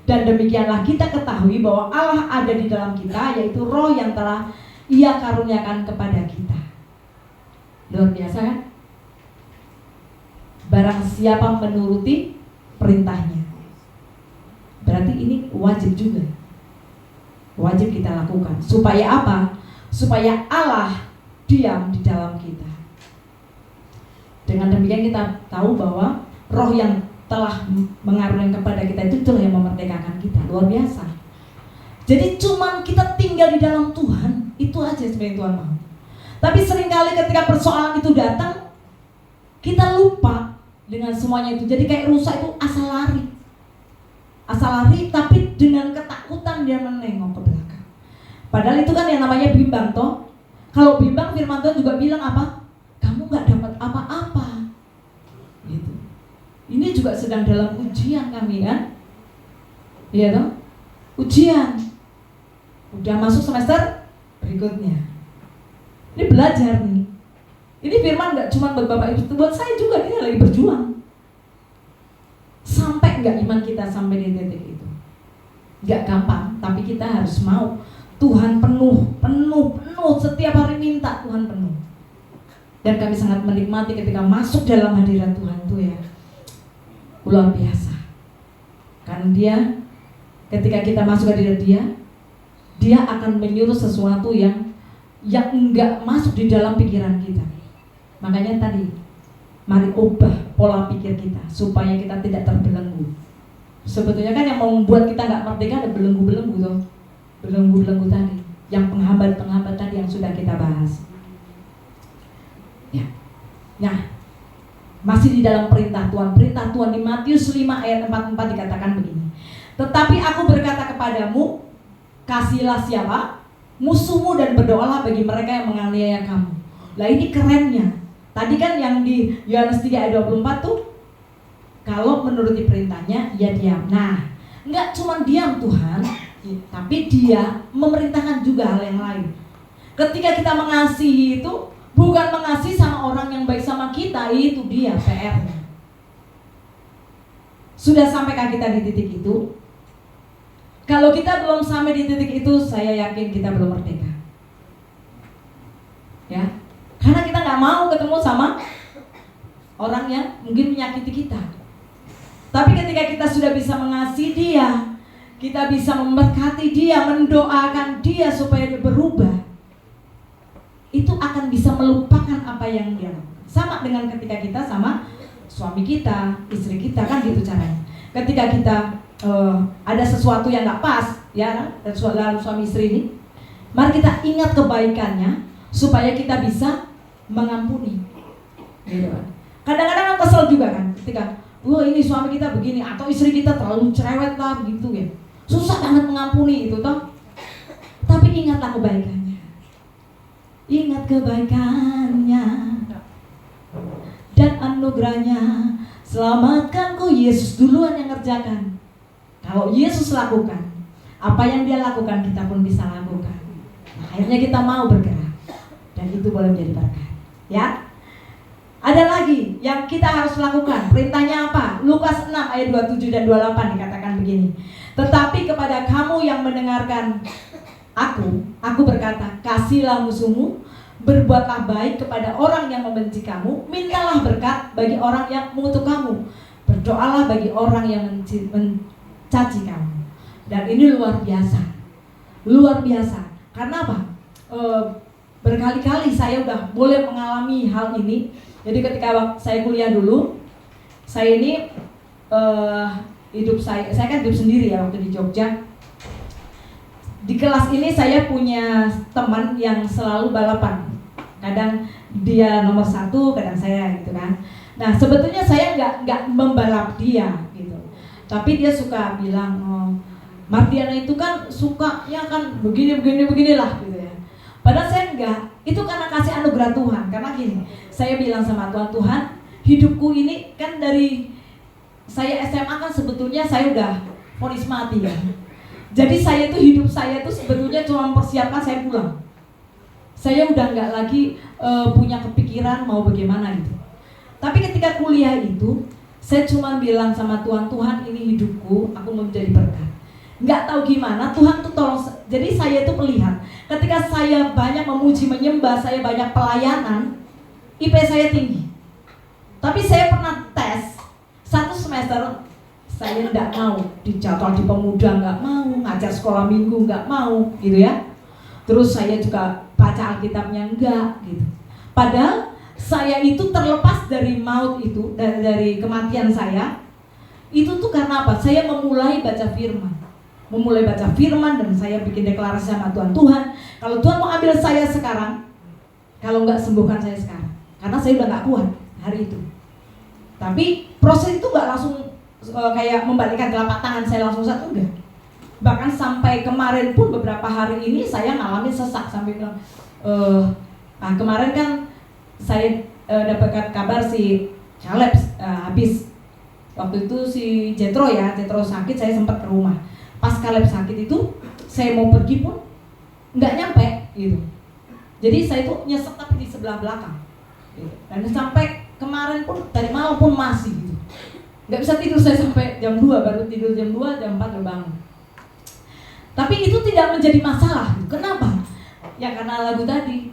Dan demikianlah kita ketahui bahwa Allah ada di dalam kita, yaitu Roh yang telah Ia karuniakan kepada kita. Luar biasa kan? Barang siapa menuruti perintahnya, berarti ini wajib juga. Wajib kita lakukan. Supaya apa? Supaya Allah diam di dalam kita. Dengan demikian kita tahu bahwa Roh yang telah mengaruniakan kepada kita itulah yang memerdekakan kita. Luar biasa. Jadi cuman kita tinggal di dalam Tuhan, itu aja sebenarnya Tuhan mau. Tapi seringkali ketika persoalan itu datang, kita lupa dengan semuanya itu. Jadi kayak rusa itu asal lari. Asal lari tapi dengan ketakutan dia menengok ke belakang. Padahal itu kan yang namanya bimbang toh. Kalau bimbang, firman Tuhan juga bilang apa? Kamu gak dapat apa-apa. Gitu. Ini juga sedang dalam ujian kami kan. Iya toh? Ujian. Udah masuk semester berikutnya. Ini belajar nih. Ini firman gak cuma buat Bapak Ibu, buat saya juga, kita lagi berjuang. Sampai gak iman kita sampai di titik itu? Gak gampang, tapi kita harus mau. Tuhan penuh, setiap hari minta Tuhan penuh. Dan kami sangat menikmati ketika masuk dalam hadirat Tuhan itu ya. Luar biasa. Karena dia, ketika kita masuk ke hadirat dia akan menyuruh sesuatu yang enggak masuk di dalam pikiran kita. Makanya tadi, mari ubah pola pikir kita supaya kita tidak terbelenggu. Sebetulnya kan yang membuat kita nggak merdeka ada belenggu-belenggu tuh, belenggu-belenggu tadi, yang penghambat-penghambat tadi yang sudah kita bahas. Ya, nah, masih di dalam perintah Tuhan di Matius 5 ayat 44 dikatakan begini. Tetapi aku berkata kepadamu, kasihilah siapa? Musuhmu dan berdoalah bagi mereka yang menganiaya kamu. Lah ini kerennya. Tadi kan yang di Yohanes 3 ayat 24 tuh, kalau menuruti perintahnya, ya diam. Nah, enggak cuma diam Tuhan, tapi dia memerintahkan juga hal yang lain. Ketika kita mengasihi itu, bukan mengasihi sama orang yang baik sama kita, itu dia PR-nya. Sudah sampaikah kita di titik itu? Kalau kita belum sampai di titik itu, saya yakin kita belum merdeka. Ya, karena kita nggak mau ketemu sama orang yang mungkin menyakiti kita. Tapi ketika kita sudah bisa mengasihi dia, kita bisa memberkati dia, mendoakan dia supaya dia berubah, itu akan bisa melupakan apa yang dia lakukan. Sama dengan ketika kita sama suami kita, istri kita, kan gitu caranya. Ketika kita ada sesuatu yang nggak pas, ya, dalam suami istri ini, mari kita ingat kebaikannya supaya kita bisa mengampuni. Gitu kan. Kadang-kadang kan kesel juga kan, ketika, wah ini suami kita begini, atau istri kita terlalu cerewet lah, begitu ya. Susah banget mengampuni itu toh. Tapi ingatlah kebaikannya. Ingat kebaikannya dan anugerahnya Selamatkanku, Yesus duluan yang ngerjakan. Kalau Yesus lakukan, apa yang dia lakukan kita pun bisa lakukan. Nah, akhirnya kita mau bergerak, dan itu boleh menjadi berkat. Ya. Ada lagi yang kita harus lakukan. Perintahnya apa? Lukas 6 ayat 27 dan 28 dikatakan begini. Tetapi kepada kamu yang mendengarkan aku berkata, kasihilah musuhmu, berbuatlah baik kepada orang yang membenci kamu, mintalah berkat bagi orang yang mengutuk kamu, berdoalah bagi orang yang mencaci kamu. Dan ini luar biasa. Luar biasa. Karena apa? Berkali-kali saya udah boleh mengalami hal ini. Jadi ketika saya kuliah dulu, saya ini hidup saya kan hidup sendiri ya waktu di Jogja. Di kelas ini saya punya teman yang selalu balapan. Kadang dia nomor 1, kadang saya gitu kan. Nah sebetulnya saya nggak membalap dia gitu. Tapi dia suka bilang, oh, Mardiana itu kan sukanya kan beginilah gitu ya. Padahal saya enggak, itu karena kasih anugerah Tuhan. Karena gini, saya bilang sama Tuhan, hidupku ini kan dari saya SMA kan sebetulnya saya udah vonis mati ya. Jadi saya itu hidup saya itu sebetulnya cuma mempersiapkan saya pulang. Saya udah nggak lagi punya kepikiran mau bagaimana gitu. Tapi ketika kuliah itu, saya cuma bilang sama Tuhan, Tuhan ini hidupku, aku mau menjadi berkat. Nggak tahu gimana, Tuhan tuh tolong. Jadi saya itu melihat, ketika saya banyak memuji, menyembah, saya banyak pelayanan, IP saya tinggi. Tapi saya pernah tes, 1 semester, saya nggak mau dijadwal di pemuda, nggak mau, ngajar sekolah minggu, nggak mau, gitu ya. Terus saya juga baca Alkitabnya, enggak, gitu. Padahal saya itu terlepas dari maut itu, dari kematian saya, itu tuh karena apa? Saya memulai baca firman. Dan saya bikin deklarasi sama Tuhan, kalau Tuhan mau ambil saya sekarang, kalau nggak sembuhkan saya sekarang, karena saya udah nggak kuat hari itu. Tapi proses itu nggak langsung kayak membalikkan telapak tangan saya langsung satu, enggak. Bahkan sampai kemarin pun beberapa hari ini saya ngalamin sesak sampai bilang, kemarin kan saya dapat kabar si Caleb habis. Waktu itu si Jetro sakit, saya sempat ke rumah. Pas Caleb sakit itu, saya mau pergi pun nggak nyampe gitu. Jadi saya tuh nyesek tapi di sebelah belakang gitu. Dan sampai kemarin pun, tadi malam pun masih gitu. Nggak bisa tidur saya sampai jam 2, baru tidur jam 2, jam 4 baru bangun. Tapi itu tidak menjadi masalah. Kenapa? Ya karena lagu tadi,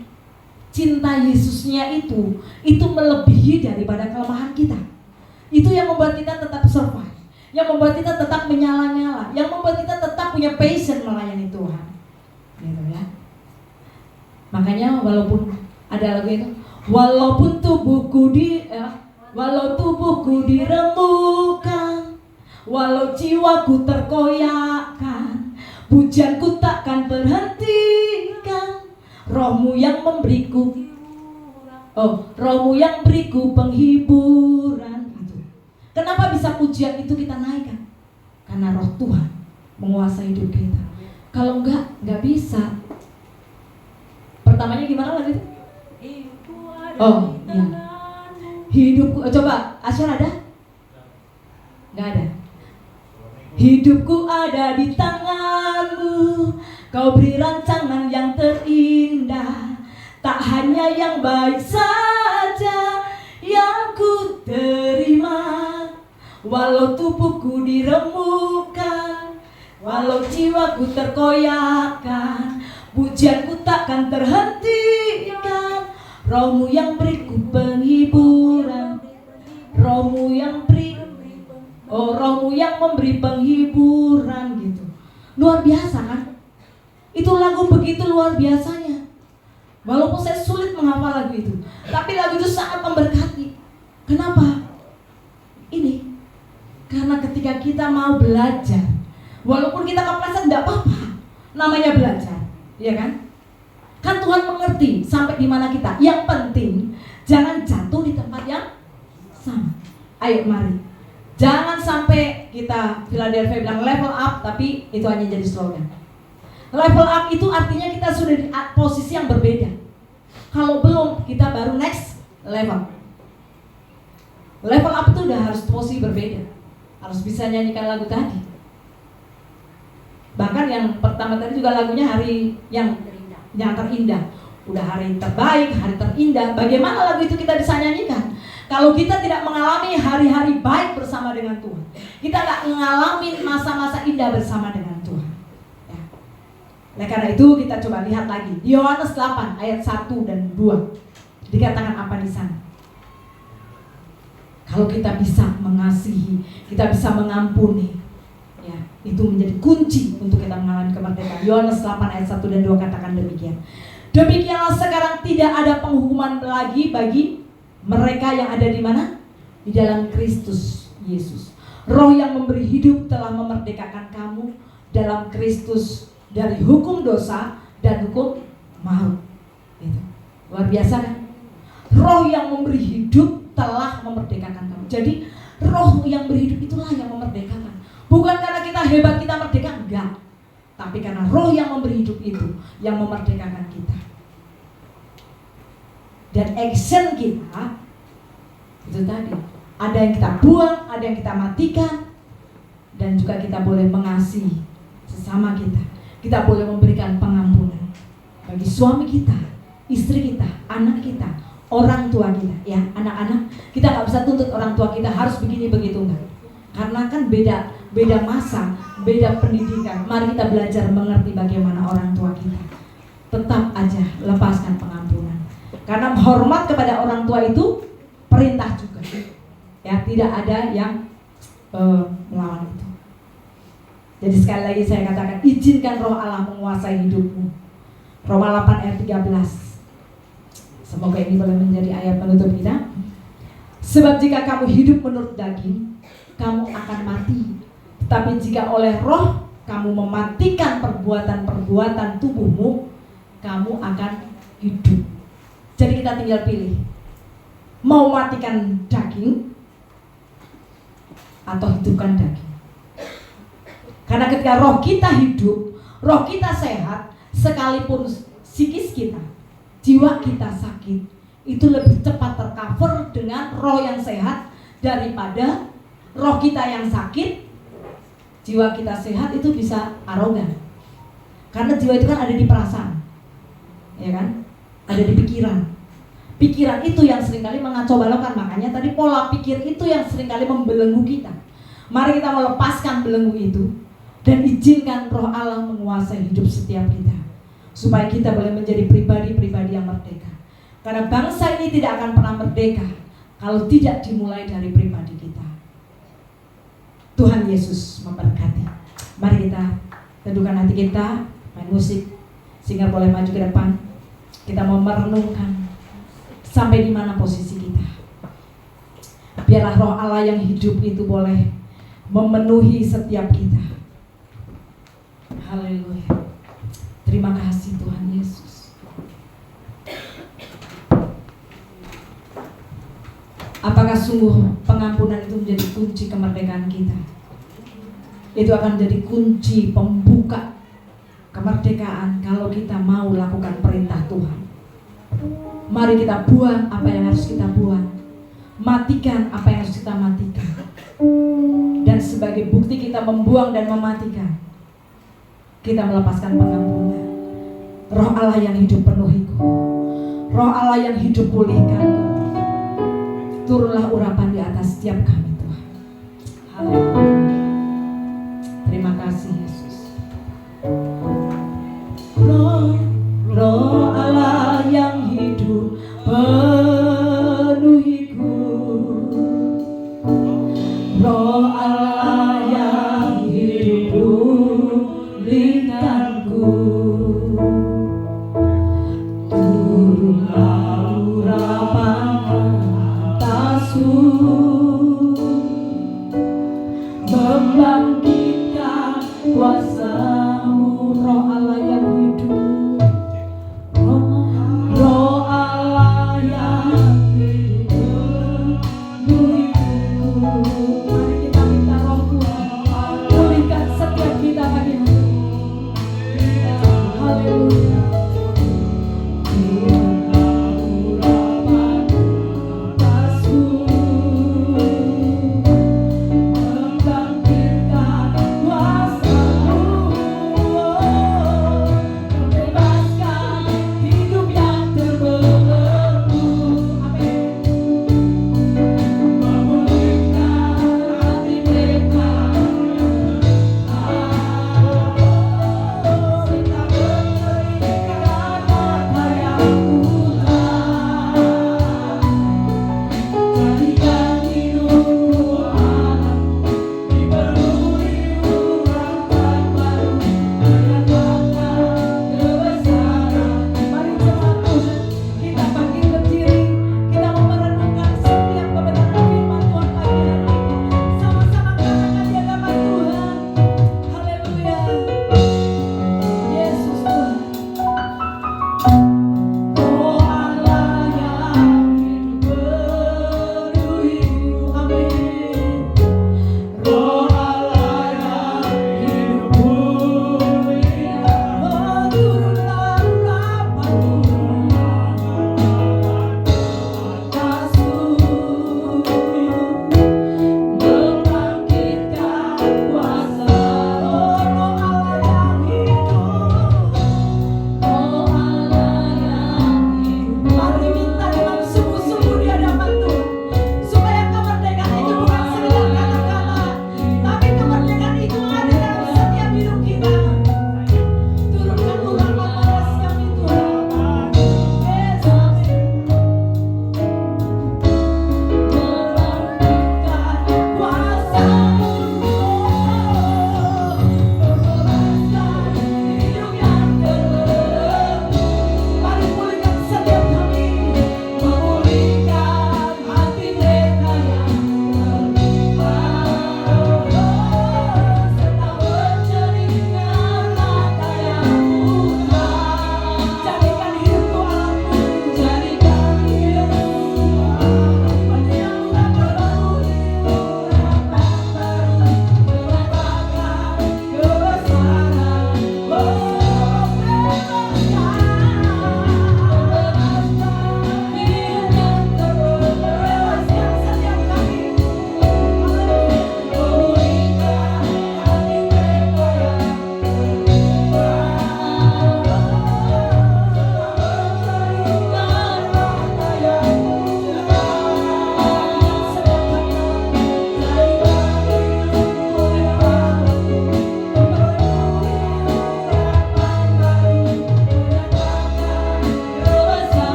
cinta Yesusnya itu melebihi daripada kelemahan kita. Itu yang membuat kita tetap survive, yang membuat kita tetap menyala-nyala, yang membuat kita tetap punya passion melayani Tuhan, gitu ya. Makanya walaupun ada lagu itu, walau tubuhku diremukkan, walau jiwaku terkoyakkan, pujianku takkan berhentikan, rohmu yang memberiku penghiburan. Kenapa bisa pujian itu kita naikkan? Karena roh Tuhan menguasai hidup kita. Kalau enggak bisa. Pertamanya gimana lagi itu? Oh, iya. Hidupku, coba Asyar ada? Enggak ada. Hidupku ada di tanganmu, kau beri rancangan yang terindah. Tak hanya yang baik saja yang ku terima. Walau tubuhku diremukkan, walau jiwaku terkoyakkan, pujianku takkan terhentikan. Rohmu yang beriku penghiburan, rohmu yang memberi penghiburan gitu. Luar biasa kan? Itu lagu begitu luar biasanya. Walaupun saya sulit menghafal lagu itu, tapi lagu itu sangat memberkati. Kenapa? Ini karena ketika kita mau belajar, walaupun kita kepleset tidak apa-apa, namanya belajar, ya kan? Kan Tuhan mengerti sampai di mana kita. Yang penting jangan jatuh di tempat yang sama. Ayo mari, jangan sampai kita Philadelphia bilang level up, tapi itu hanya jadi slogan. Level up itu artinya kita sudah di posisi yang berbeda. Kalau belum, kita baru next level. Level up itu udah harus posisi berbeda, harus bisa nyanyikan lagu tadi. Bahkan yang pertama tadi juga lagunya hari yang terindah. Udah hari terbaik, hari terindah. Bagaimana lagu itu kita bisa nyanyikan kalau kita tidak mengalami hari-hari baik bersama dengan Tuhan? Kita gak mengalami masa-masa indah bersama dengan Tuhan ya. Nah karena itu kita coba lihat lagi di Yohanes 8 ayat 1 dan 2. Dikatakan apa di sana? Kalau kita bisa mengasihi, kita bisa mengampuni ya, itu menjadi kunci untuk kita mengalami kemerdekaan. Yohanes 8 ayat 1 dan 2 katakan demikian. Demikianlah sekarang tidak ada penghukuman lagi bagi mereka yang ada di mana? Di dalam Kristus Yesus. Roh yang memberi hidup telah memerdekakan kamu dalam Kristus dari hukum dosa dan hukum maut. Itu luar biasa kan? Roh yang memberi hidup telah memerdekakan kamu. Jadi roh yang berhidup itulah yang memerdekakan. Bukan karena kita hebat kita merdeka, enggak. Tapi karena roh yang memberi hidup itu yang memerdekakan kita. Dan action kita itu tadi, ada yang kita buang, ada yang kita matikan. Dan juga kita boleh mengasihi sesama kita. Kita boleh memberikan pengampunan bagi suami kita, istri kita, anak kita, orang tua kita ya. Anak-anak kita gak bisa tuntut orang tua kita harus begini begitu, enggak. Karena kan beda masa, beda pendidikan. Mari kita belajar mengerti bagaimana orang tua kita. Tetap aja lepaskan pengampunan. Karena hormat kepada orang tua itu perintah juga. Ya, tidak ada yang melawan itu. Jadi sekali lagi saya katakan, izinkan roh Allah menguasai hidupmu. Roma 8 ayat 13. Semoga ini boleh menjadi ayat penutup kita. Sebab jika kamu hidup menurut daging, kamu akan mati. Tetapi jika oleh roh kamu mematikan perbuatan-perbuatan tubuhmu, kamu akan hidup. Jadi kita tinggal pilih, mau matikan daging atau hidupkan daging. Karena ketika roh kita hidup, roh kita sehat, sekalipun psikis kita, jiwa kita sakit, itu lebih cepat tercover dengan roh yang sehat daripada roh kita yang sakit. Jiwa kita sehat itu bisa arogan. Karena jiwa itu kan ada di perasaan, ya kan? Ada di pikiran. Pikiran itu yang seringkali mengacau balaukan. Makanya tadi pola pikir itu yang seringkali membelenggu kita. Mari kita melepaskan belenggu itu dan izinkan roh Allah menguasai hidup setiap kita, supaya kita boleh menjadi pribadi-pribadi yang merdeka. Karena bangsa ini tidak akan pernah merdeka kalau tidak dimulai dari pribadi kita. Tuhan Yesus memberkati. Mari kita teduhkan hati kita, main musik, sehingga boleh maju ke depan. Kita mau merenungkan sampai di mana posisi kita. Biarlah roh Allah yang hidup itu boleh memenuhi setiap kita. Haleluya. Terima kasih Tuhan Yesus. Apakah sungguh pengampunan itu menjadi kunci kemerdekaan kita? Itu akan menjadi kunci pembuka kemerdekaan kalau kita mau lakukan perintah Tuhan. Mari kita buang apa yang harus kita buang, matikan apa yang harus kita matikan. Dan sebagai bukti kita membuang dan mematikan, kita melepaskan pengampunan. Roh Allah yang hidup penuhiku, roh Allah yang hidup pulihkanku. Turunlah urapan di atas setiap kami Tuhan. Haleluya. Terima kasih Yesus. Roh Allah yang hidup penuhiku, roh Allah yang hidup pulihkanku. Turunlah urapan atasku,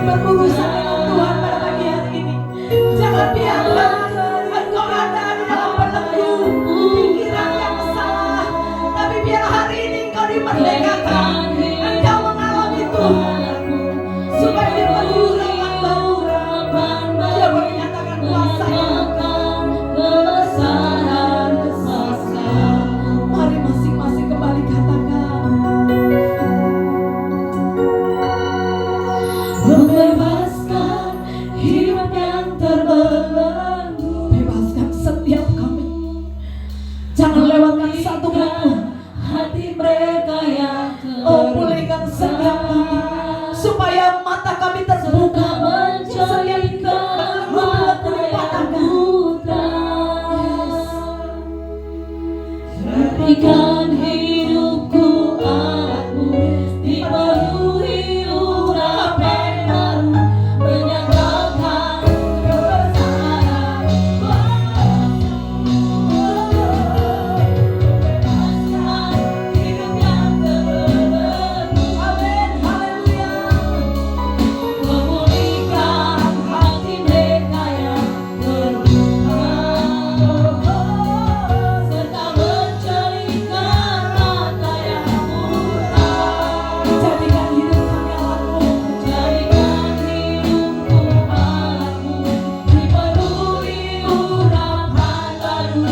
berurusan dengan Tuhan pada pagi hari ini. Jangan biarkan engkau ada di dalam belenggu pikiran yang salah, tapi biar hari ini engkau dimerdekakan, engkau mengalami Tuhan, supaya dia berurapan, dia menyatakan kuasanya. Mari masing-masing kembali katakan, membebaskan hidup yang terbelenggu. Bebaskan setiap kami, jangan lewatkan satu waktu hati mereka yang pulihkan setiap kami, supaya mata kami terbuka, setiap belenggu dipatahkan. Berikan hidupku aku dipenuhi urapan baru, menyatakan kebesaran bebaskan hidup yang terbelenggu. Amin, haleluya. Memulihkan hati mereka yang terluka, serta mencerahkan mata yang buta. Jadikan hidup kami Allahku, jadikan hidupku Allahku dipenuhi urapan baru,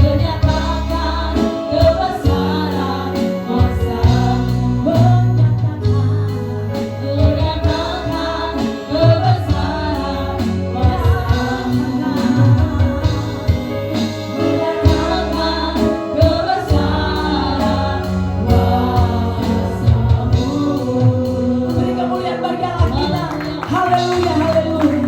menyatakan kebesaran kuasa, menyatakan kebesaran beri kemuliaan bagi Allah kita. Haleluya, haleluya.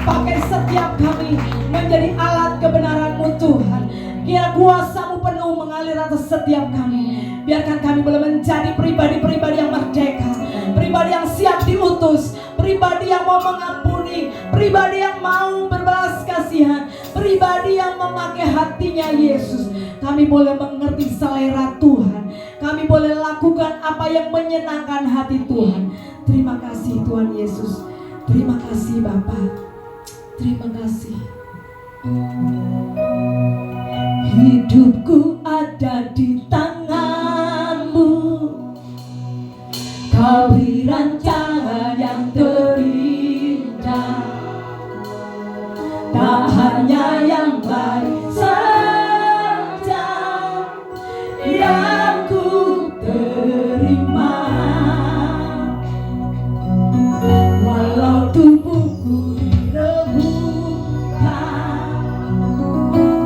Pakai setiap kami menjadi alat kebenaran-Mu Tuhan. Biar kuasa-Mu penuh mengalir atas setiap kami. Biarkan kami boleh menjadi pribadi-pribadi yang merdeka, pribadi yang siap diutus, pribadi yang mau mengampuni, pribadi yang mau berbelas kasihan, pribadi yang memakai hatinya Yesus. Kami boleh mengerti selera Tuhan, kami boleh lakukan apa yang menyenangkan hati Tuhan. Terima kasih Tuhan Yesus, terima kasih Bapa, terima kasih. Hidupku ada di tangan-Mu, Kau beri rancangan yang terindah, tak hanya yang baik saja yang ku terima. Walau tubuhku direbutkan,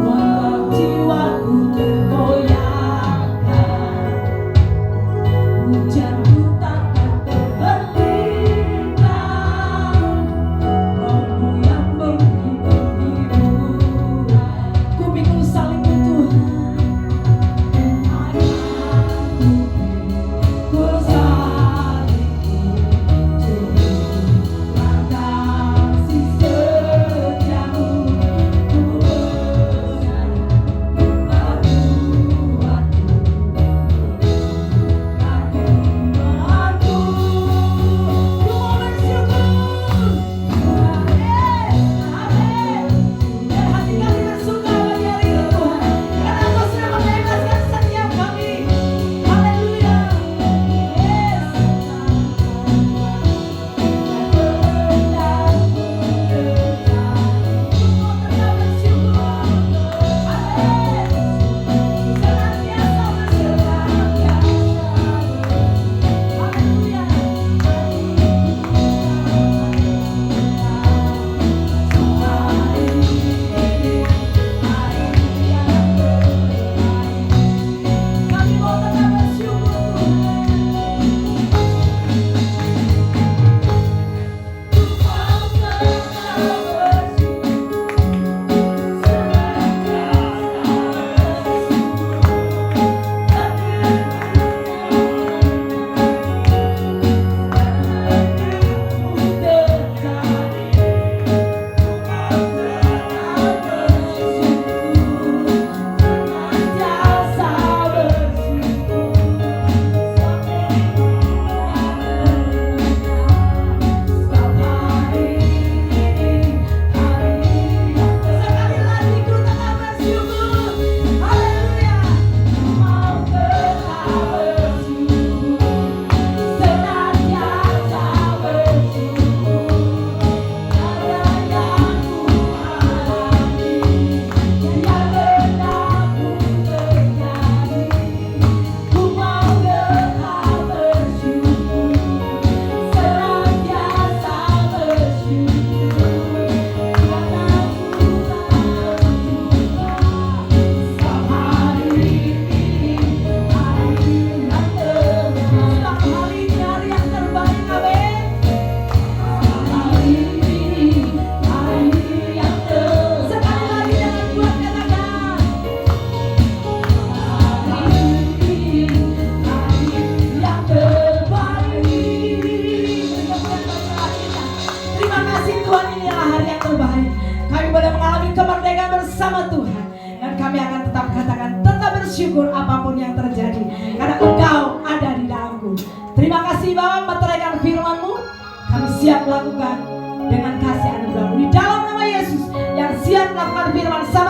walau jiwaku tergoyahkan, hujanku takkan terhentikan, Roh-Mu yang menghibur hiburan. Ku pikul salib-Mu Tuhan, Terima kasih Bapa, meteraikan firman-Mu. Kami siap lakukan dengan kasih anugerah-Mu di dalam nama Yesus yang siap melakukan firman sama